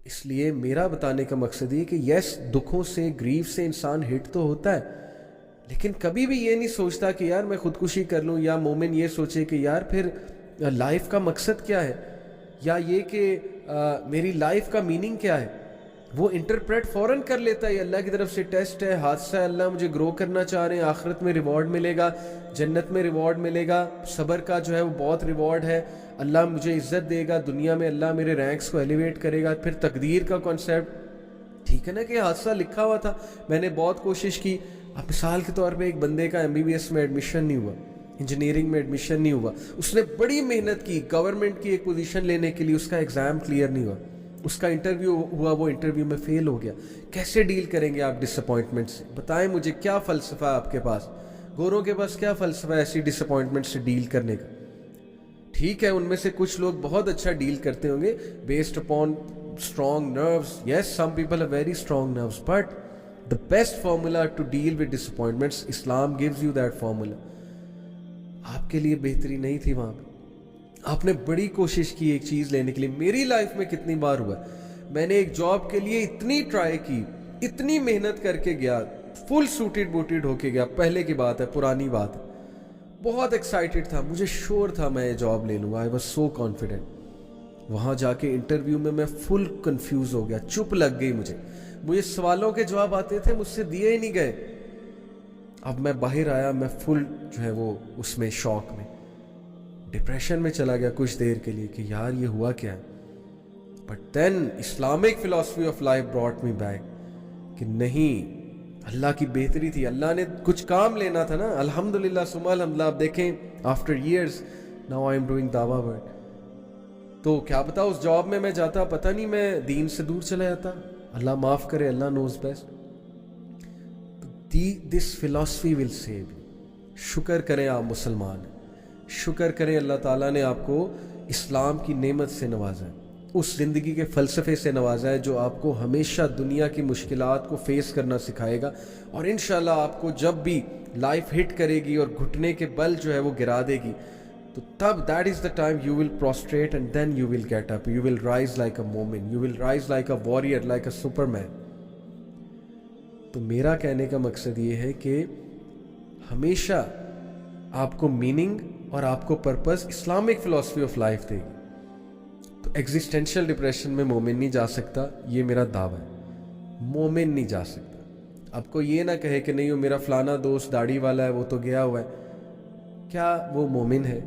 اس لیے میرا بتانے کا مقصد یہ کہ یس دکھوں سے گریف سے انسان ہٹ تو ہوتا ہے، لیکن کبھی بھی یہ نہیں سوچتا کہ یار میں خودکشی کر لوں، یا مومن یہ سوچے کہ یار پھر لائف کا مقصد کیا ہے، یا یہ کہ میری لائف کا میننگ کیا ہے. وہ انٹرپریٹ فوراً کر لیتا ہے، اللہ کی طرف سے ٹیسٹ ہے، حادثہ ہے، اللہ مجھے گرو کرنا چاہ رہے ہیں، آخرت میں ریوارڈ ملے گا، جنت میں ریوارڈ ملے گا، صبر کا جو ہے وہ بہت ریوارڈ ہے، اللہ مجھے عزت دے گا دنیا میں، اللہ میرے رینکس کو ایلیویٹ کرے گا. پھر تقدیر کا کانسیپٹ، ٹھیک ہے نا کہ حادثہ لکھا ہوا تھا، میں نے بہت کوشش کی. اب مثال کے طور پہ ایک بندے کا MBBS میں ایڈمیشن نہیں ہوا، انجینئرنگ میں ایڈمیشن نہیں ہوا، اس نے بڑی محنت کی گورنمنٹ کی ایک پوزیشن لینے کے لیے، اس کا ایگزام کلیئر نہیں ہوا، اس کا انٹرویو ہوا، وہ انٹرویو میں فیل ہو گیا. کیسے ڈیل کریں گے آپ ڈس اپوائنٹمنٹ سے؟ بتائیں مجھے کیا فلسفہ ہے آپ کے پاس، گوروں کے پاس کیا فلسفہ ہے ایسی ڈس اپوائنٹمنٹ سے ڈیل کرنے کا؟ ٹھیک ہے ان میں سے کچھ لوگ بہت اچھا ڈیل کرتے ہوں گے based upon strong nerves. Yes, some people have very strong nerves, but the best formula to deal with disappointments, Islam gives you that formula. آپ کے لیے بہتری نہیں تھی وہاں پہ، آپ نے بڑی کوشش کی ایک چیز لینے کے لیے. میری لائف میں کتنی بار ہوا ہے، میں نے ایک جاب کے لیے اتنی ٹرائی کی، اتنی محنت کر کے گیا، فل سوٹیڈ بوٹیڈ ہو کے گیا، پہلے کی بات ہے، پرانی بات ہے، بہت ایکسائٹیڈ تھا، مجھے شور تھا میں یہ جاب لے لوں گا، آئی واز سو کانفیڈنٹ. وہاں جا کے انٹرویو میں فل کنفیوز ہو گیا، چپ لگ گئی مجھے سوالوں کے جواب آتے تھے مجھ سے دیے ہی نہیں گئے. اب میں باہر آیا، میں فل جو ہے وہ اس میں شوق میں، ڈپریشن میں چلا گیا کچھ دیر کے لیے کہ یار یہ ہوا کیا ہے. But then Islamic philosophy of life brought me back کہ نہیں، اللہ کی بہتری تھی، اللہ نے کچھ کام لینا تھا نا. الحمدللہ ثم الحمدللہ. آپ دیکھیں after years now I am doing دعویٰ ورک. تو کیا پتا اس جاب میں جاتا، پتہ نہیں میں دین سے دور چلا جاتا. اللہ معاف کرے، Allah knows best. This philosophy will save you. شکر کریں آپ مسلمان ہیں، شکر کریں اللہ تعالیٰ نے آپ کو اسلام کی نعمت سے نوازا ہے، اس زندگی کے فلسفے سے نوازا ہے جو آپ کو ہمیشہ دنیا کی مشکلات کو فیس کرنا سکھائے گا. اور انشاءاللہ آپ کو جب بھی لائف ہٹ کرے گی اور گھٹنے کے بل جو ہے وہ گرا دے گی، تو تب that is the time you will prostrate and then you will get up, you will rise like a مومن، you will rise like a warrior, like a superman. تو میرا کہنے کا مقصد یہ ہے کہ ہمیشہ آپ کو میننگ اور آپ کو purpose Islamic philosophy of life دے گی. تو ایگزسٹینشیل ڈپریشن میں مومن نہیں جا سکتا، یہ میرا دعویٰ ہے، مومن نہیں جا سکتا. آپ کو یہ نہ کہے کہ نہیں وہ میرا فلانا دوست داڑھی والا ہے وہ تو گیا ہوا ہے، کیا وہ مومن ہے؟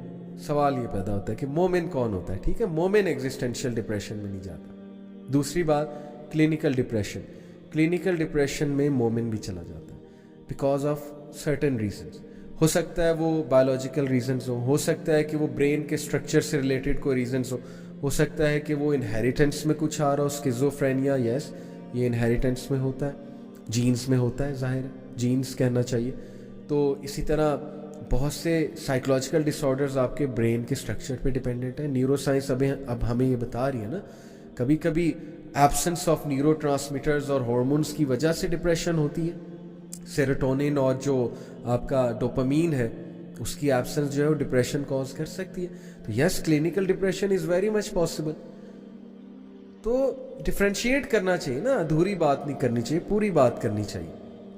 سوال یہ پیدا ہوتا ہے کہ مومن کون ہوتا ہے. ٹھیک ہے، مومن ایگزسٹینشیل ڈپریشن میں نہیں جاتا. دوسری بات، کلینکل ڈپریشن. کلینکل ڈپریشن میں مومن بھی چلا جاتا ہے بیکاز آف سرٹن ریزنز. ہو سکتا ہے وہ بایولوجیکل ریزنز ہو سکتا ہے کہ وہ برین کے اسٹرکچر سے ریلیٹڈ کوئی ریزنز ہو سکتا ہے کہ وہ انہیریٹنس میں کچھ آ رہا ہو، اسکیزوفرینیا. یس، یہ انہیریٹنس میں ہوتا ہے، جینز میں ہوتا ہے، ظاہر ہے جینز کہنا چاہیے. تو اسی طرح بہت سے سائیکولوجیکل ڈس آرڈرز آپ کے برین کے اسٹرکچر پہ ڈیپینڈنٹ ہیں. نیورو سائنس اب ہمیں یہ بتا رہی ہے نا، کبھی کبھی ایبسنس آف نیورو ٹرانسمیٹرز اور ہارمونس کی وجہ سے ڈپریشن ہوتی ہے. سیروٹونن اور جو آپ کا ڈوپامین ہے اس کی ایبسنس جو ہے وہ ڈپریشن کاز کر سکتی ہے. تو yes, clinical depression is very much possible. تو ڈفرینشیٹ کرنا چاہیے نا، ادھوری بات نہیں کرنی چاہیے، پوری بات کرنی چاہیے.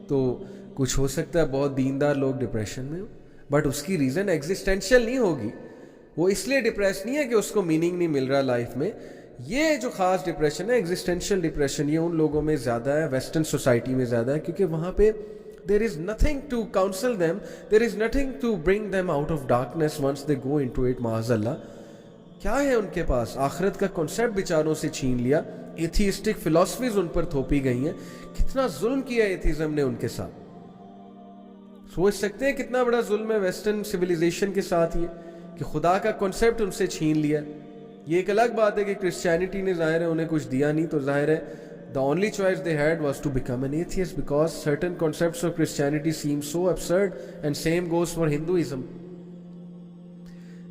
تو کچھ ہو سکتا ہے بہت دیندار لوگ ڈپریشن میں ہو، بٹ اس کی ریزن ایگزسٹینشیل نہیں ہوگی، وہ اس لیے ڈپریس نہیں ہے کہ اس کو میننگ نہیں مل رہا لائف میں. یہ جو خاص ڈپریشن ہے ایگزسٹینشیل ڈپریشن، یہ ان لوگوں میں زیادہ ہے، ویسٹرن سوسائٹی میں زیادہ ہے، کیونکہ وہاں پہ there is nothing to counsel them, there is nothing to bring them out of darkness once they go into it. معاذ اللہ، کیا ہے ان کے پاس؟ آخرت کا کنسیپٹ بیچاروں سے چھین لیا، ایتھیسٹک فلاسفیز ان پر تھوپی گئی ہیں. کتنا ظلم کیا ایتھیزم نے ان کے ساتھ. سوچ سکتے ہیں کتنا بڑا ظلم ہے ویسٹرن سویلائزیشن کے ساتھ یہ کہ خدا کا کنسیپٹ ان سے چھین لیا. یہ ایک الگ بات ہے کہ کرسچینٹی نے ظاہر ہے انہیں کچھ دیا نہیں، تو ظاہر ہے the only choice they had was to become an atheist because certain concepts of Christianity seem so absurd, and same goes for Hinduism.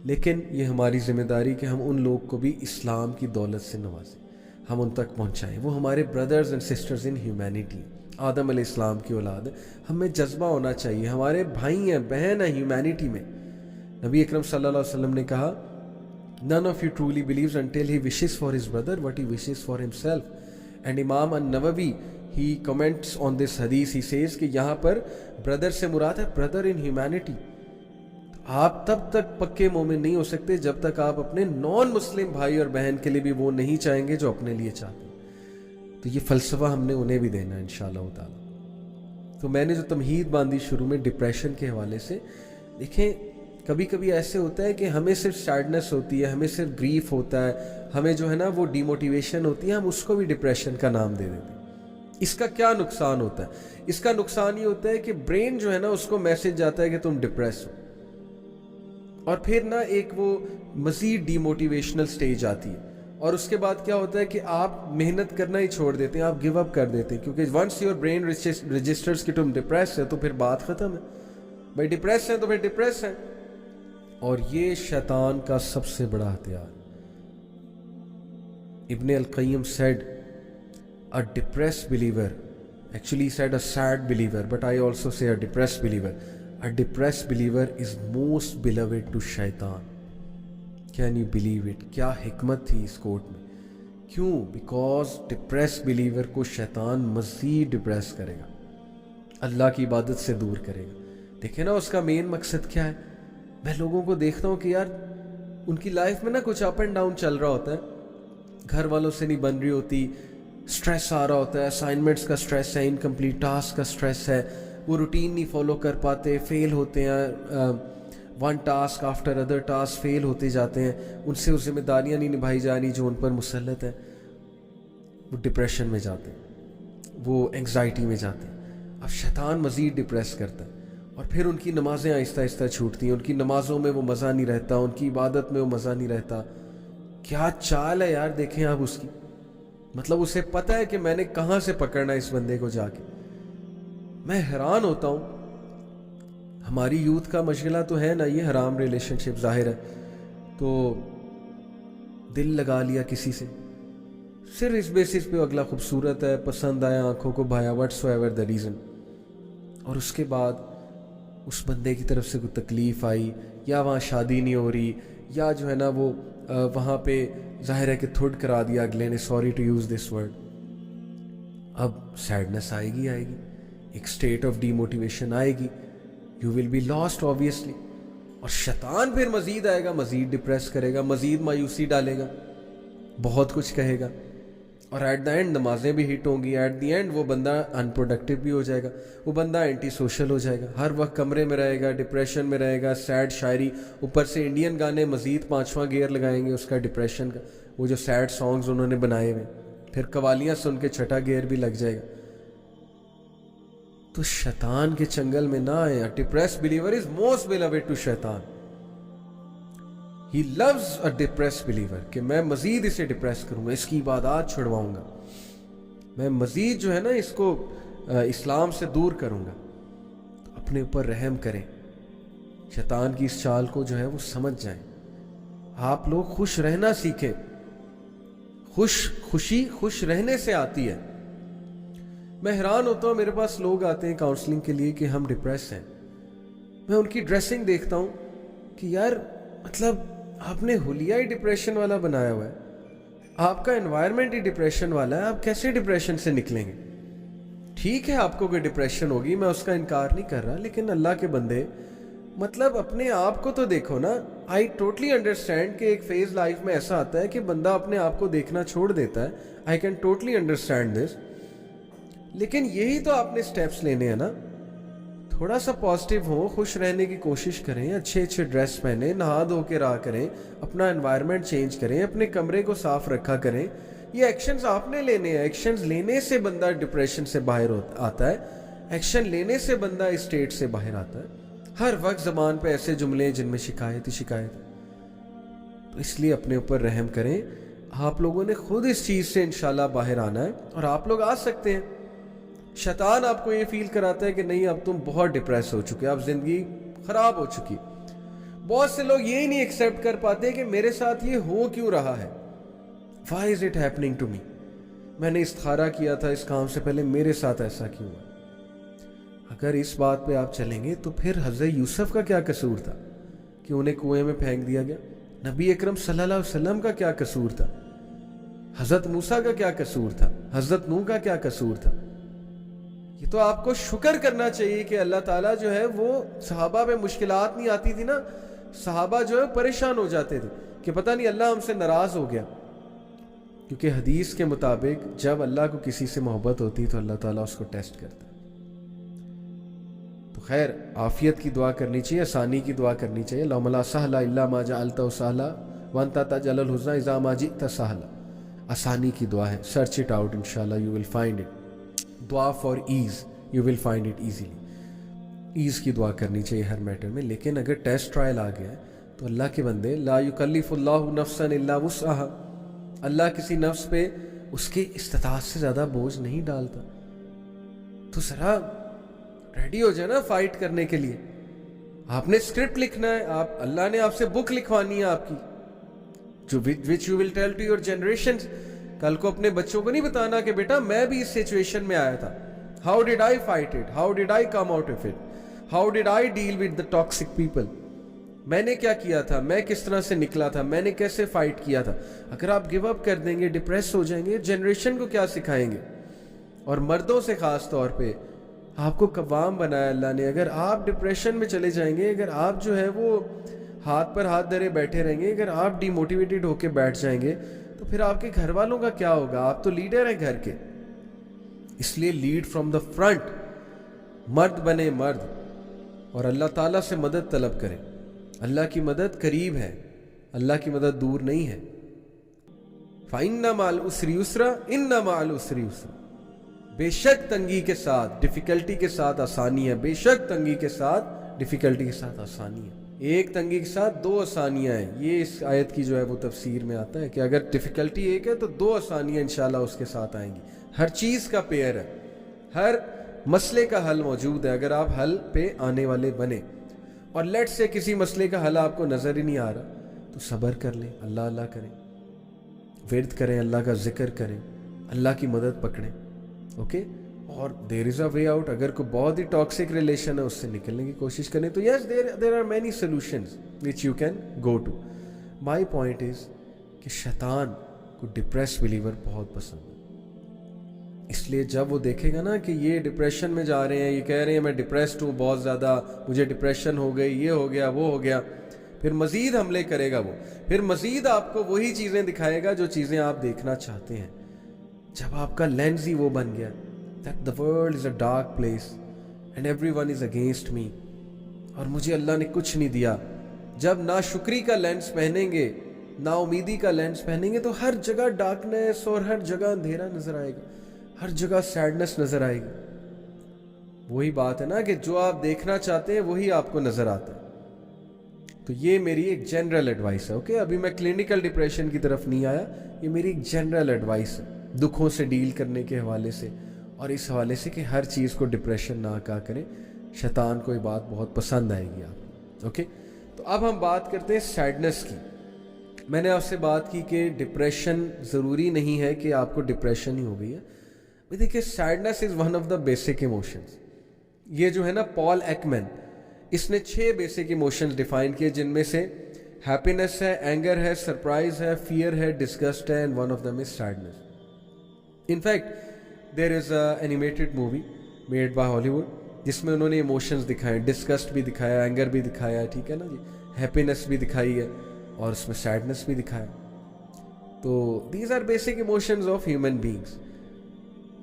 لیکن یہ ہماری ذمہ داری کہ ہم ان لوگ کو بھی اسلام کی دولت سے نوازیں، ہم ان تک پہنچائیں. وہ ہمارے brothers and sisters in humanity, آدم علیہ السلام کی اولاد ہے، ہمیں جذبہ ہونا چاہیے، ہمارے بھائی ہیں، بہن ہیں ہیومینٹی میں. نبی اکرم صلی اللہ علیہ وسلم نے کہا None of you truly believes until he wishes for his brother what he wishes for himself. And Imam an-Nawawi, he comments on this hadith, he says कि यहाँ पर brother से मुराद है brother in humanity. आप तब तक पक्के मोमिन नहीं हो सकते जब तक आप अपने नॉन मुस्लिम भाई और बहन के लिए भी वो नहीं चाहेंगे जो अपने लिए चाहते हैं. तो ये फ़लसफ़ा हमने उन्हें भी देना है इंशाअल्लाह ताला. तो मैंने जो तमहीद बांधी शुरू में डिप्रेशन के हवाले से, देखें कभी कभी ऐसे होता है कि हमें सिर्फ सैडनेस होती है, हमें सिर्फ ग्रीफ होता है, हमें जो है ना वो डिमोटिवेशन होती है, हम उसको भी डिप्रेशन का नाम दे देते हैं. इसका क्या नुकसान होता है? इसका नुकसान ये होता है कि ब्रेन जो है ना उसको मैसेज जाता है कि तुम डिप्रेस हो, और फिर ना एक वो मज़ीद डिमोटिवेशनल स्टेज आती है, और उसके बाद क्या होता है कि आप मेहनत करना ही छोड़ देते हैं, आप गिव अप कर देते हैं, क्योंकि वंस योर ब्रेन रजिस्टर्स कि तुम डिप्रेस है तो फिर बात ख़त्म है. भाई डिप्रेस है तो फिर डिप्रेस है. और ये शैतान का सबसे बड़ा हथियार. इब्न अल-क़य्यिम said a depressed believer, actually he said a sad believer, but I also say a depressed believer. A depressed believer is most beloved to shaitan. Can you believe it? क्या हिकमत थी इस कोट में. क्यों? Because depressed believer को शैतान मज़ीद depress करेगा, अल्लाह की इबादत से दूर करेगा. देखे ना उसका मेन मकसद क्या है. मैं लोगों को देखता हूँ कि यार उनकी लाइफ में ना कुछ अप एंड डाउन चल रहा होता है, घर वालों से नहीं बन रही होती, स्ट्रेस आ रहा होता है, असाइनमेंट्स का स्ट्रेस है, इनकम्प्लीट टास्क का स्ट्रेस है, वो रूटीन नहीं फॉलो कर पाते, फेल होते हैं, one task after other task fail होते जाते हैं, उनसे वो जिम्मेदारियाँ नहीं निभाई जा रही जो उन पर मुसल्लत है. वो डिप्रेशन में जाते हैं, वो एंग्जाइटी में जाते हैं. अब शैतान मज़ीद डिप्रेस करता है, और फिर उनकी नमाज़ें आहिस्ता आहिस्ता छूटती हैं, उनकी नमाज़ों में वो मज़ा नहीं रहता, उनकी इबादत में वो मज़ा नहीं रहता. क्या चाल है यार, देखें आप उसकी. मतलब उसे पता है कि मैंने कहाँ से पकड़ना इस बंदे को जाके. मैं हैरान होता हूँ. हमारी यूथ का मशगला तो है ना ये हराम रिलेशनशिप, ज़ाहिर है. तो दिल लगा लिया किसी से सिर्फ इस बेसिस पे अगला खूबसूरत है, पसंद आया, आंखों को भाया, व्हाट्सएवर द रीज़न, और उसके बाद उस बंदे की तरफ से कोई तकलीफ़ आई, या वहाँ शादी नहीं हो रही, या जो है ना वो वहाँ पे ज़ाहिर है कि थुड़ करा दिया अगले ने, sorry to use this word. अब सैडनेस आएगी, एक स्टेट ऑफ डीमोटिवेशन आएगी, you will be lost obviously. और शैतान फिर मज़ीद आएगा, मज़ीद डिप्रेस करेगा, मज़ीद मायूसी डालेगा, बहुत कुछ कहेगा, और एट द एंड नमाजें भी हिट होंगी. एट द एंड वो बंदा अनप्रोडक्टिव भी हो जाएगा, वो बंदा एंटी सोशल हो जाएगा, हर वक्त कमरे में रहेगा, डिप्रेशन में रहेगा, सैड शायरी, ऊपर से इंडियन गाने मज़ीद 5वां गियर लगाएंगे उसका डिप्रेशन का, वो जो सैड सॉन्ग्स उन्होंने बनाए हुए, फिर कवालियाँ सुन के 6ठा गियर भी लग जाएगा. तो शैतान के चंगल में ना आए. Depressed believer is most beloved to शैतान. He loves a depressed believer, कि मैं मज़ीद इसे डिप्रेस करूँगा, इसकी इबादत छुड़वाऊँगा, मैं मज़ीद जो है ना इसको इस्लाम से दूर करूँगा. तो अपने ऊपर रहम करें, शैतान की इस चाल को जो है वो समझ जाएं. आप लोग खुश रहना सीखें. खुशी खुश रहने से आती है. मैं हैरान होता हूँ, मेरे पास लोग आते हैं काउंसलिंग के लिए कि हम डिप्रेस हैं. मैं उनकी ड्रेसिंग देखता हूँ कि यार मतलब आपने हुलिया ही डिप्रेशन वाला बनाया हुआ है, आपका एनवायरनमेंट ही डिप्रेशन वाला है, आप कैसे डिप्रेशन से निकलेंगे. ठीक है आपको कोई डिप्रेशन होगी, मैं उसका इनकार नहीं कर रहा, लेकिन अल्लाह के बंदे मतलब अपने आप को तो देखो ना. आई टोटली अंडरस्टैंड कि एक फेज लाइफ में ऐसा आता है कि बंदा अपने आप को देखना छोड़ देता है, I can totally understand this, लेकिन यही तो आपने स्टेप्स लेने हैं ना. थोड़ा सा पॉजिटिव हो, खुश रहने की कोशिश करें, अच्छे अच्छे ड्रेस पहने, नहा धो के रहा करें, अपना एनवायरनमेंट चेंज करें, अपने कमरे को साफ रखा करें. ये एक्शंस आपने लेने हैं. एक्शंस लेने से बंदा डिप्रेशन से बाहर आता है, एक्शन लेने से बंदा इस स्टेट से बाहर आता है. हर वक्त ज़बान पे ऐसे जुमले जिनमें शिकायत ही शिकायत. तो इसलिए अपने ऊपर रहम करें. आप लोगों ने खुद इस चीज़ से इंशाल्लाह बाहर आना है, और आप लोग आ सकते हैं. शैतान आपको ये फील कराता है कि नहीं अब तुम बहुत डिप्रेस हो चुके, अब जिंदगी खराब हो चुकी. बहुत से लोग ये ही नहीं एक्सेप्ट कर पाते कि मेरे साथ ये हो क्यों रहा है, why is it happening to me. मैंने इस्तिखारा किया था इस काम से पहले, मेरे साथ ऐसा क्यों हुआ. अगर इस बात पे आप चलेंगे तो फिर हज़रत यूसुफ का क्या कसूर था कि उन्हें कुएं में फेंक दिया गया. नबी अकरम सल्लल्लाहु अलैहि वसल्लम का क्या कसूर था? हजरत मूसा का क्या कसूर था? हजरत नूह का क्या कसूर था? ये तो आपको शुक्र करना चाहिए कि अल्लाह ताला जो है वो सहाबा पे मुश्किलात नहीं आती थी ना, सहाबा जो है परेशान हो जाते थे कि पता नहीं अल्लाह हमसे नाराज हो गया। क्योंकि हदीस के मुताबिक जब अल्लाह को किसी से मोहब्बत होती तो अल्लाह ताला उसको टेस्ट करता। तो खैर आफियत की दुआ करनी चाहिए, आसानी की दुआ करनी चाहिए। ला सहला इल्ला मा जअलतहु सहला व अंता तजअलुल हुज़्न इज़ा मा जिअता सहला। आसानी की दुआ है, सर्च इट आउट, इंशाल्लाह यू विल फाइंड इट। दुआ for ease, you will find it easily. Ease की दुआ करनी चाहिए हर मैटर में। लेकिन अगर टेस्ट ट्रायल आ गया तो अल्लाह के बंदे, ला युकल्लिफुल्लाहु नफ्सन इल्ला वुस्अहा, अल्लाह किसी नफ्स पे उसके इस्तिताअत से ज़्यादा बोझ नहीं डालता। तो ज़रा रेडी हो जाए ना फाइट करने के लिए। आपने स्क्रिप्ट लिखना है, आप अल्लाह ने आपसे बुक लिखवानी है आपकी, जो which you will tell to your generation. कल को अपने बच्चों को नहीं बताना कि बेटा मैं भी इस सिचुएशन में आया था, how did I fight it, how did I come out of it, how did I deal with the toxic people, मैंने क्या किया था, मैं किस तरह से निकला था, मैंने कैसे फाइट किया था। अगर आप गिव अप कर देंगे, डिप्रेस हो जाएंगे, जनरेशन को क्या सिखाएंगे। और मर्दों से खास तौर पे आपको कव्वाम बनाया अल्लाह ने। अगर आप डिप्रेशन में चले जाएंगे, अगर आप जो है वो हाथ पर हाथ धरे बैठे रहेंगे, अगर आप डिमोटिवेटेड होके बैठ जाएंगे, तो फिर आपके घर वालों का क्या होगा। आप तो लीडर हैं घर के, इसलिए लीड फ्रॉम द फ्रंट। मर्द बने मर्द और अल्लाह ताला से मदद तलब करें। अल्लाह की मदद करीब है, अल्लाह की मदद दूर नहीं है। फ़इन्ना मअल उसरि युस्रा, इन्ना मअल उसरि युस्रा। बेशक तंगी के साथ, डिफिकल्टी के साथ आसानी है। बेशक तंगी के साथ, डिफिकल्टी के साथ आसानी है। एक तंगी के साथ दो आसानियां हैं। ये इस आयत की जो है वो तफसीर में आता है कि अगर डिफिकल्टी एक है तो दो आसानियां इंशाल्लाह उसके साथ आएंगी। हर चीज़ का पेयर है, हर मसले का हल मौजूद है अगर आप हल पे आने वाले बने। और लेट से किसी मसले का हल आपको नज़र ही नहीं आ रहा तो सब्र कर लें, अल्लाह अल्लाह करें, विर्द करें, अल्लाह का जिक्र करें, अल्लाह की मदद पकड़ें। ओके, और there is a way out. अगर कोई बहुत ही टॉक्सिक रिलेशन है उससे निकलने की कोशिश करें तो yes there are many solutions which you can go to. My point is कि शैतान को डिप्रेस बिलीवर बहुत पसंद है। इसलिए जब वो देखेगा ना कि ये डिप्रेशन में जा रहे हैं, ये कह रहे हैं मैं डिप्रेस्ड हूँ बहुत ज़्यादा, मुझे डिप्रेशन हो गई, ये हो गया, वो हो गया, फिर मज़ीद हमले करेगा वो। फिर मज़ीद आपको वही चीज़ें दिखाएगा जो चीज़ें आप देखना चाहते हैं। जब आपका लेंस ही वो बन गया that the world is a dark place and everyone is against me, और मुझे अल्लाह ने कुछ नहीं दिया। जब नाशुक्री का लेंस पहनेंगे, नाउमीदी का लेंस पहनेंगे, तो हर जगह डार्कनेस और हर जगह अंधेरा नज़र आएगा, हर जगह सैडनेस नज़र आएगी। वही बात है ना कि जो आप देखना चाहते हैं वही आपको नज़र आता है। तो ये मेरी एक जनरल एडवाइस है। ओके, अभी मैं क्लिनिकल डिप्रेशन की तरफ नहीं आया, ये मेरी एक जनरल एडवाइस है दुखों से डील करने के हवाले से, और इस हवाले से कि हर चीज़ को डिप्रेशन ना कहा करें। शैतान को ये बात बहुत पसंद आएगी आप। ओके, तो अब हम बात करते हैं सैडनेस की। मैंने आपसे बात की कि डिप्रेशन ज़रूरी नहीं है कि आपको डिप्रेशन ही हो गई है। देखिए, sadness is one of the basic emotions. ये जो है ना पॉल एकमैन, इसने 6 बेसिक इमोशंस डिफाइन किए, जिनमें से हैप्पीनेस है, एंगर है, सरप्राइज है, फियर है, डिस्गस्ट है, and one of them is sadness. In fact there is a animated movie made by Hollywood जिसमें उन्होंने इमोशंस दिखाए, डिस्गस्ट भी दिखाया, एंगर भी दिखाया, ठीक है ना जी, हैप्पीनेस भी दिखाई है और उसमें सैडनेस भी दिखाया। तो these are basic emotions of human beings.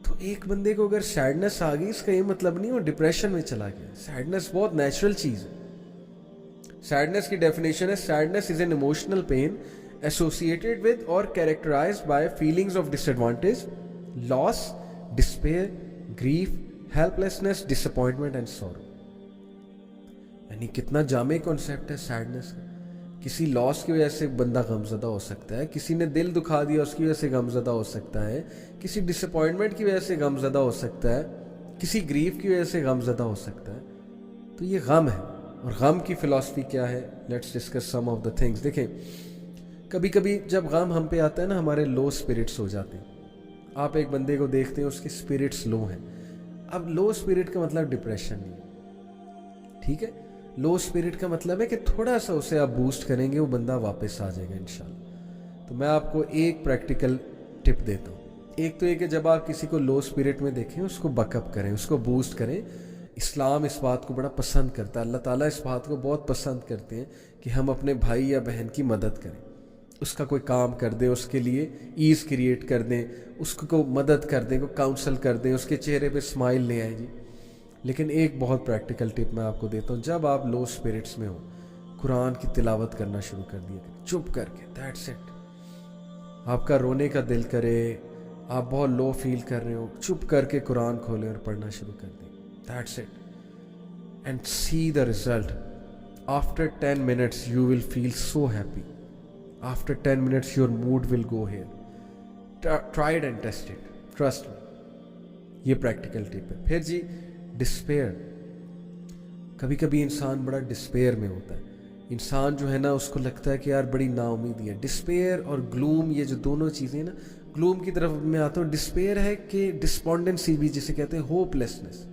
तो एक बंदे को अगर सैडनेस आ गई, इसका ये मतलब नहीं वो डिप्रेशन में चला गया। सैडनेस बहुत नेचुरल चीज़ है। सैडनेस की डेफिनेशन है, sadness is an emotional pain associated with और characterized by feelings of disadvantage, loss, despair, grief, helplessness, disappointment and sorrow. यानी कितना जामे कॉन्सेप्ट है सैडनेस का। किसी लॉस की वजह से बंदा गमज़दा हो सकता है, किसी ने दिल दुखा दिया उसकी वजह से गमज़दा हो सकता है, किसी डिसअपॉइंटमेंट की वजह से गमज़दा हो सकता है, किसी ग्रीफ की वजह से गमज़दा हो सकता है। तो ये गम है। और गम की फ़िलासफ़ी क्या है, let's discuss some of the things. देखें, कभी कभी जब गम हम पे आता है ना, हमारे लो स्पिरिट्स हो जाते हैं। आप एक बंदे को देखते हैं उसके स्पिरिट्स लो हैं। अब लो स्पिरिट का मतलब डिप्रेशन नहीं है, ठीक है। लो स्पिरिट का मतलब है कि थोड़ा सा उसे आप बूस्ट करेंगे, वो बंदा वापस आ जाएगा इंशाल्लाह। तो मैं आपको एक प्रैक्टिकल टिप देता हूँ। एक तो ये कि जब आप किसी को लो स्पिरिट में देखें, उसको बकअप करें, उसको बूस्ट करें। इस्लाम इस बात को बड़ा पसंद करता है, अल्लाह ताला इस बात को बहुत पसंद करते हैं कि हम अपने भाई या बहन की मदद करें, उसका कोई काम कर दें, उसके लिए ईज़ क्रिएट कर दें, उसको को मदद कर दें, को काउंसल कर दें, उसके चेहरे पे स्माइल ले आए जी। लेकिन एक बहुत प्रैक्टिकल टिप मैं आपको देता हूँ, जब आप लो स्पिरिट्स में हो, कुरान की तिलावत करना शुरू कर दिया करें चुप करके, दैट्स इट। आपका रोने का दिल करे, आप बहुत लो फील कर रहे हो, चुप करके कुरान खोलें और पढ़ना शुरू कर दें, that's it, and see the result. After 10 minutes you will feel so happy. After 10 minutes your mood will go here. Try it and test it, trust me. ये प्रैक्टिकल टिप है। फिर जी डिस्पेयर, कभी कभी इंसान बड़ा डिस्पेयर में होता है। इंसान जो है ना, उसको लगता है कि यार बड़ी नाउमीदी है। डिस्पेयर और ग्लूम, ये जो दोनों चीज़ें ना, ग्लूम की तरफ मैं आता हूँ। डिस्पेयर है कि डिस्पॉन्डेंसी भी जिसे कहते हैं, होपलेसनेस।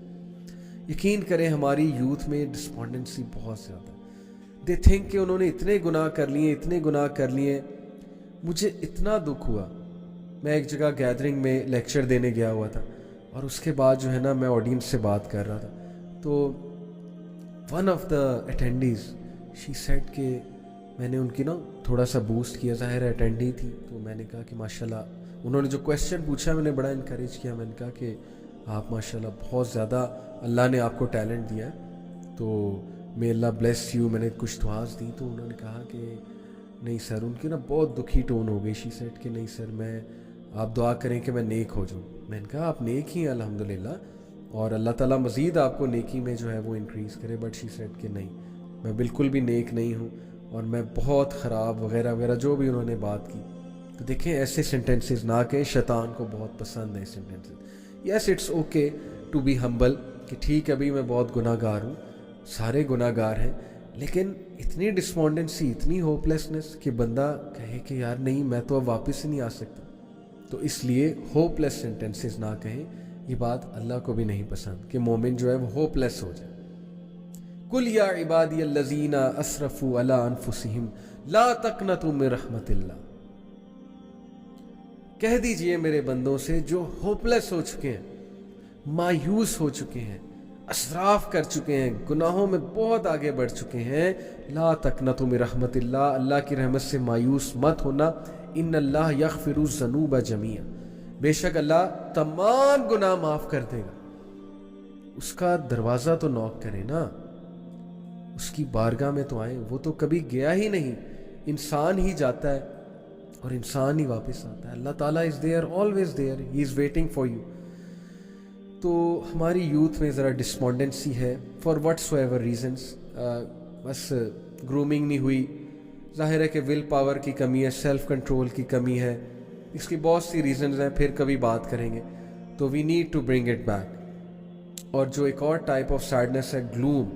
यकीन करें हमारी यूथ में डिस्पॉन्डेंसी बहुत ज़्यादा है। दे थिंक कि उन्होंने इतने गुनाह कर लिए, इतने गुनाह कर लिए। मुझे इतना दुख हुआ, मैं एक जगह गैदरिंग में लेक्चर देने गया हुआ था, और उसके बाद जो है ना, मैं ऑडियंस से बात कर रहा था, तो one of the attendees she said कि मैंने उनकी ना थोड़ा सा बूस्ट किया, ज़ाहिर अटेंडी थी, तो मैंने कहा कि माशाल्लाह, उन्होंने जो क्वेश्चन पूछा मैंने बड़ा इनकरेज किया। मैंने कहा कि आप माशाल्लाह बहुत ज़्यादा, अल्लाह ने आपको टैलेंट दिया है, तो मे अल्लाह ब्लेस यू। मैंने कुछ दुआस दी, तो उन्होंने कहा कि नहीं सर, उनकी ना बहुत दुखी टोन हो गई। शी सेड कि नहीं सर, मैं, आप दुआ करें कि मैं नेक हो जाऊँ। मैंने कहा आप नेक ही हैं अल्हम्दुलिल्लाह, और अल्लाह ताला मज़ीद आपको नेकी में जो है वो इंक्रीज़ करे। बट शी सेड कि नहीं, मैं बिल्कुल भी नेक नहीं हूँ, और मैं बहुत ख़राब वगैरह वगैरह जो भी उन्होंने बात की। तो देखें, ऐसे सेंटेंसेस ना कहें, शैतान को बहुत पसंद है sentences. Yes, it's okay to be humble, कि ठीक है अभी मैं बहुत गुनाहगार हूँ, सारे गुनाहगार हैं, लेकिन इतनी डिस्पॉन्डेंसी, इतनी होपलेसनेस कि बंदा कहे कि यार नहीं, मैं तो अब वापस ही नहीं आ सकता। तो इसलिए होपलेस सेंटेंसेस ना कहें। ये बात अल्लाह को भी नहीं पसंद कि मोमिन जो है वो होपलेस हो जाए। कुल या इबादी अल्लज़ीना असरफू अला अनफुसिहिम ला तक़नतू मिन रहमतिल्लाह, कह दीजिए मेरे बंदों से जो होपलेस हो चुके हैं, मायूस हो चुके हैं, असराफ कर चुके हैं, गुनाहों में बहुत आगे बढ़ चुके हैं, ला तक़नतू मिन रहमतिल्लाह, अल्लाह की रहमत से मायूस मत होना। इन्नल्लाह यग़फ़िरु ज़ुनूब जमीआ, बेशक अल्लाह तमाम गुनाह माफ़ कर देगा। उसका दरवाज़ा तो नॉक करें ना, उसकी बारगाह में तो आए। वो तो कभी गया ही नहीं, इंसान ही जाता है और इंसान ही वापस आता है। अल्लाह ताला is there, always there, he is waiting for you. तो हमारी यूथ में ज़रा डिस्पॉन्डेंसी है फॉर व्हाट्सोएवर रीजंस। बस ग्रूमिंग नहीं हुई, ज़ाहिर है कि विल पावर की कमी है, सेल्फ कंट्रोल की कमी है, इसकी बहुत सी रीजंस हैं, फिर कभी बात करेंगे। तो we need to bring it back. और जो एक और टाइप ऑफ सैडनेस है, ग्लूम।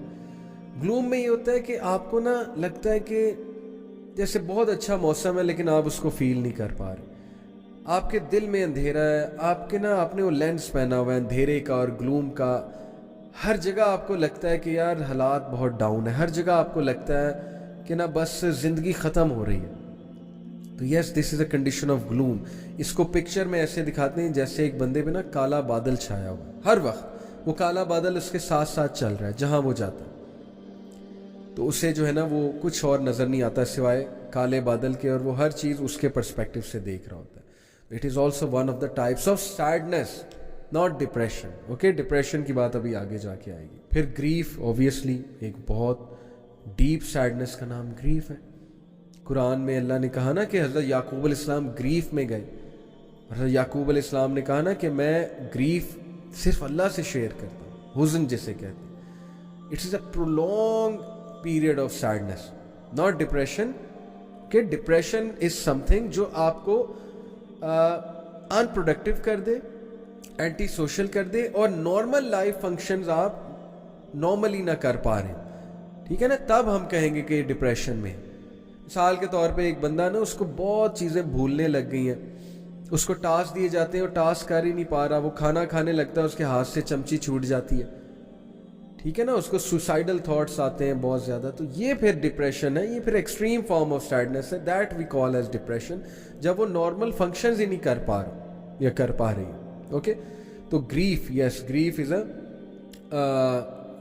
ग्लूम में ये होता है कि आपको ना लगता है कि जैसे बहुत अच्छा मौसम है, लेकिन आप उसको फील नहीं कर पा रहे। आपके दिल में अंधेरा है, आपके ना, आपने वो लेंस पहना हुआ है अंधेरे का और ग्लूम का। हर जगह आपको लगता है कि यार हालात बहुत डाउन है, हर जगह आपको लगता है कि ना बस ज़िंदगी ख़त्म हो रही है। तो yes, this is a condition of gloom. इसको पिक्चर में ऐसे दिखाते हैं जैसे एक बंदे पे ना काला बादल छाया हुआ है, हर वक्त वो काला बादल उसके साथ साथ चल रहा है जहाँ वो जाता है। तो उसे जो है ना वो कुछ और नज़र नहीं आता सिवाय काले बादल के, और वो हर चीज़ उसके पर्सपेक्टिव से देख रहा होता है। It is also one of the types of sadness, not depression. Okay, depression की बात अभी आगे जाके आएगी। फिर ग्रीफ, ऑब्वियसली एक बहुत डीप सैडनेस का नाम ग्रीफ है। कुरान में अल्लाह ने कहा ना कि हज़रत याकूब अलैहिस्सलाम ग्रीफ में गए। हज़रत याकूब अलैहिस्सलाम ने कहा ना कि मैं ग्रीफ सिर्फ अल्लाह से शेयर करता हूँ, हुज़न जिसे कहते हैं। It's a prolong period of sadness, not depression. कि डिप्रेशन इज समथिंग जो आपको अनप्रोडक्टिव कर दे, एंटी सोशल कर दे, और नॉर्मल लाइफ फंक्शंस आप नॉर्मली ना कर पा रहे, ठीक है ना, तब हम कहेंगे कि डिप्रेशन में। मिसाल के तौर पे एक बंदा ना, उसको बहुत चीज़ें भूलने लग गई हैं, उसको टास्क दिए जाते हैं और टास्क कर ही नहीं पा रहा, वो खाना खाने लगता है, उसके हाथ से चमची छूट जाती है, ٹھیک ہے نا, اس کو سوسائڈل تھاٹس آتے ہیں بہت زیادہ, تو یہ پھر ڈپریشن ہے, یہ پھر ایکسٹریم فارم آف سیڈنس ہے, that we call as depression, جب وہ نارمل فنکشنز ہی نہیں کر پا رہا یا کر پا رہی ہے. اوکے, تو grief, yes grief is a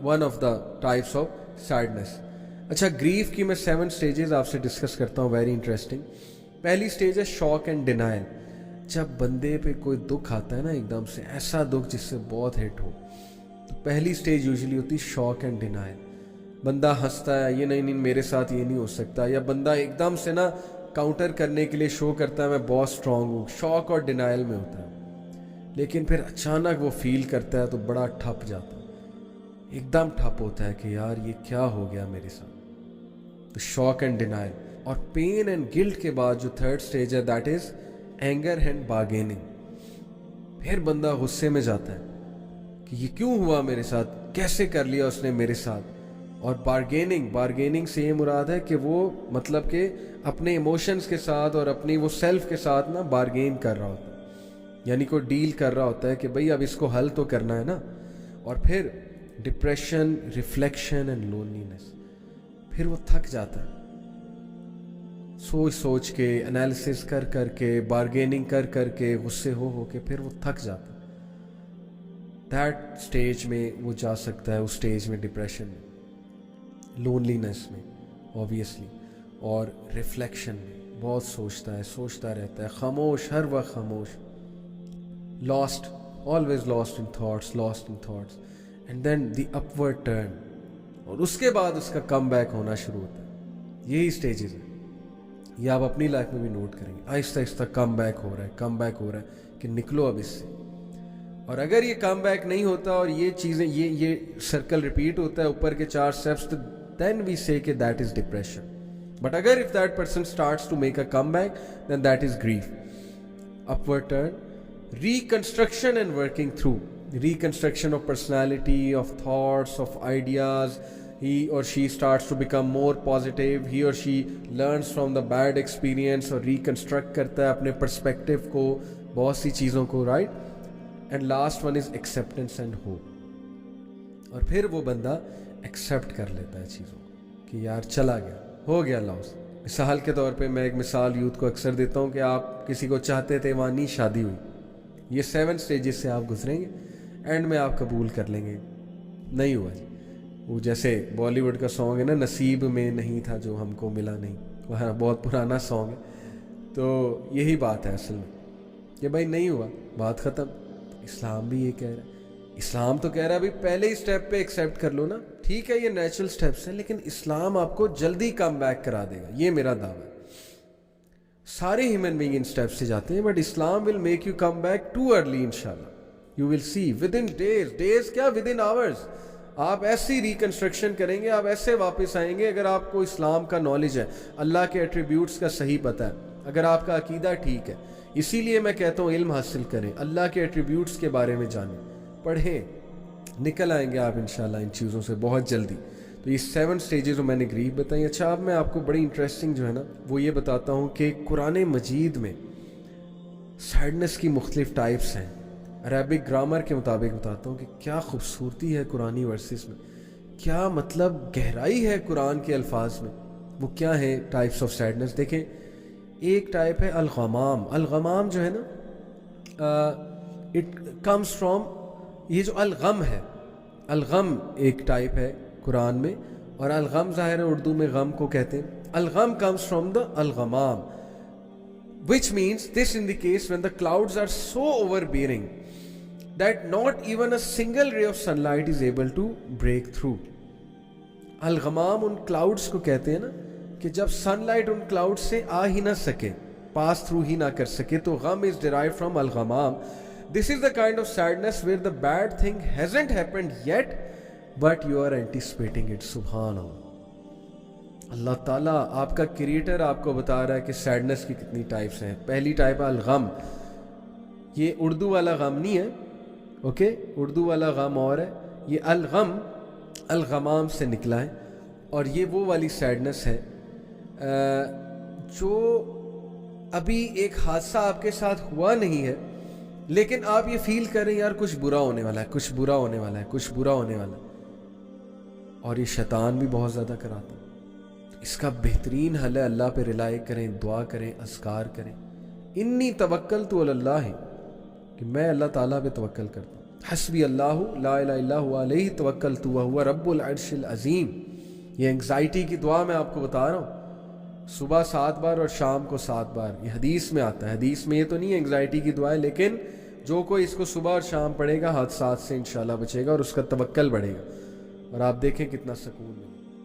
one of the types of sadness. اچھا, گریف کی میں 7 اسٹیجز آپ سے ڈسکس کرتا ہوں, ویری انٹرسٹنگ. پہلی اسٹیج ہے شاک اینڈ ڈینائل. جب بندے پہ کوئی دکھ آتا ہے نا ایک دم سے, ایسا دکھ جس سے بہت ہٹ ہو, تو پہلی اسٹیج یوزلی ہوتی ہے شاک اینڈ ڈینائل. بندہ ہنستا ہے, یہ نہیں میرے ساتھ یہ نہیں ہو سکتا, یا بندہ ایک دم سے نا کاؤنٹر کرنے کے لیے شو کرتا ہے میں بہت اسٹرانگ ہوں, شاک اور ڈینائل میں ہوتا ہے. لیکن پھر اچانک وہ فیل کرتا ہے تو بڑا ٹھپ جاتا ہے, ایک دم ٹھپ ہوتا ہے کہ یار یہ کیا ہو گیا میرے ساتھ. تو شاک اینڈ ڈینائل. اور پین اینڈ گلٹ کے بعد جو تھرڈ اسٹیج ہے that is anger and bargaining. پھر بندہ غصے میں جاتا ہے کہ یہ کیوں ہوا میرے ساتھ, کیسے کر لیا اس نے میرے ساتھ. اور بارگیننگ سے یہ مراد ہے کہ وہ مطلب کہ اپنے ایموشنز کے ساتھ اور اپنی وہ سیلف کے ساتھ نا بارگین کر رہا ہوتا ہے, یعنی کوئی ڈیل کر رہا ہوتا ہے کہ بھئی اب اس کو حل تو کرنا ہے نا. اور پھر ڈپریشن, ریفلیکشن اینڈ لونلینس. پھر وہ تھک جاتا ہے, سوچ کے, انالیسس کر کے, بارگیننگ کر کے, غصے ہو کے پھر وہ تھک جاتا ہے. دیٹ اسٹیج میں وہ جا سکتا ہے, اس اسٹیج میں ڈپریشن میں, لونلینس میں اوبویسلی, اور ریفلیکشن میں بہت سوچتا رہتا ہے, خاموش, ہر وقت خاموش, lost, always lost in thoughts. And then the upward turn, اور اس کے بعد اس کا کم بیک ہونا شروع ہوتا ہے. یہی اسٹیجز ہیں, یہ آپ اپنی لائف میں بھی نوٹ کریں گے. آہستہ کم بیک ہو رہا ہے کہ نکلو اب اس سے. اور اگر یہ کم بیک نہیں ہوتا اور یہ چیزیں یہ سرکل ریپیٹ ہوتا ہے اوپر کے 4 اسٹیپس, تو دین وی سے کہ دیٹ از ڈپریشن. بٹ اگر if that person starts to make a come back, then that is grief. Upward turn, reconstruction and working through. Reconstruction of personality, of thoughts, of ideas. He or she starts to become more positive. He or she learns from the bad experience اور reconstruct کرتا ہے اپنے perspective کو, بہت سی چیزوں کو, right? And last one is acceptance and hope. اور پھر وہ بندہ accept کر لیتا ہے چیزوں کو کہ یار چلا گیا, ہو گیا لاس. مثال کے طور پہ میں ایک مثال یوتھ کو اکثر دیتا ہوں کہ آپ کسی کو چاہتے تھے, وہاں نہیں شادی ہوئی. یہ 7 اسٹیجز سے آپ گزریں گے, اینڈ میں آپ قبول کر لیں گے نہیں ہوا جی. وہ جیسے بالی ووڈ کا سانگ ہے نا, نصیب میں نہیں تھا جو ہم کو ملا نہیں, وہ بہت پرانا سانگ ہے. تو یہی بات ہے اصل میں کہ بھائی نہیں ہوا, بات ختم. اسلام بھی یہ کہہ رہا ہے, اسلام تو کہہ رہا ہے بھائی پہلے ہی اسٹیپ پہ ایکسیپٹ کر لو نا. ٹھیک ہے یہ نیچرل اسٹیپس ہیں, لیکن اسلام آپ کو جلدی کم بیک کرا دے گا, یہ میرا دعویٰ ہے. سارے ہیومن بینگ ان اسٹیپ سے جاتے ہیں, but Islam will make you come back to early انشاءاللہ. You will see within days کیا within hours آپ ایسی ریکنسٹرکشن کریں گے, آپ ایسے واپس آئیں گے. اگر آپ کو اسلام کا نالج ہے, اللہ کے ایٹریبیوٹس کا صحیح پتہ ہے, اگر آپ کا عقیدہ ٹھیک ہے, اسی لیے میں کہتا ہوں علم حاصل کریں, اللہ کے ایٹریبیوٹس کے بارے میں جانیں, پڑھیں, نکل آئیں گے آپ انشاءاللہ ان چیزوں سے بہت جلدی. تو یہ 7 اسٹیجز میں نے گریف بتائی. اچھا, اب میں آپ کو بڑی انٹرسٹنگ جو ہے نا وہ یہ بتاتا ہوں کہ قرآن مجید میں سیڈنس کی مختلف ٹائپس ہیں. عربک گرامر کے مطابق بتاتا ہوں کہ کیا خوبصورتی ہے قرآنی ورسز میں, کیا مطلب گہرائی ہے قرآن کے الفاظ میں. وہ کیا ہے ٹائپس آف سیڈنس؟ دیکھیں, ایک ٹائپ ہے الغمام. الغمام جو ہے نا اٹ کمز فرام, یہ جو الغم ہے, الغم ایک ٹائپ ہے قرآن میں, اور الغم ظاہر ہے اردو میں غم کو کہتے ہیں. الغم comes from the الغمام, which means this indicates when the clouds are so overbearing that not even a single ray of sunlight is able to break through. الغمام ان کلاؤڈز کو کہتے ہیں نا کہ جب سن لائٹ ان کلاؤڈ سے آ ہی نہ سکے, پاس تھرو ہی نہ کر سکے, تو غم is derived from الغمام. This is the kind of sadness where the bad thing hasn't happened yet but you are anticipating it. سبحان اللہ. اللہ تعالیٰ آپ کا کریٹر آپ کو بتا رہا ہے کہ سیڈنس کی کتنی ٹائپس ہیں. پہلی ٹائپ ہے الغم. یہ اردو والا غم نہیں ہے, اوکے, اردو والا غم اور ہے, یہ الغم الغمام سے نکلا ہے. اور یہ وہ والی سیڈنس ہے جو ابھی ایک حادثہ آپ کے ساتھ ہوا نہیں ہے, لیکن آپ یہ فیل کریں یار کچھ برا ہونے والا ہے, کچھ برا ہونے والا ہے, کچھ برا ہونے والا ہے. اور یہ شیطان بھی بہت زیادہ کراتا ہے. اس کا بہترین حل ہے اللہ پہ رلائی کریں, دعا کریں, اذکار کریں. انی توکلت علی اللہ, کہ میں اللہ تعالیٰ پہ توکل کرتا ہوں. حسبی اللہ لا الہ الا هو علیہ توکلت وہو رب العرش العظیم. یہ انگزائٹی کی دعا میں آپ کو بتا رہا ہوں, صبح 7 بار اور شام کو 7 بار. یہ حدیث میں آتا ہے. حدیث میں یہ تو نہیں ہے انگزائٹی کی دعا ہے, لیکن جو کوئی اس کو صبح اور شام پڑھے گا حادثات سے انشاءاللہ بچے گا اور اس کا توکل بڑھے گا, اور آپ دیکھیں کتنا سکون ملے.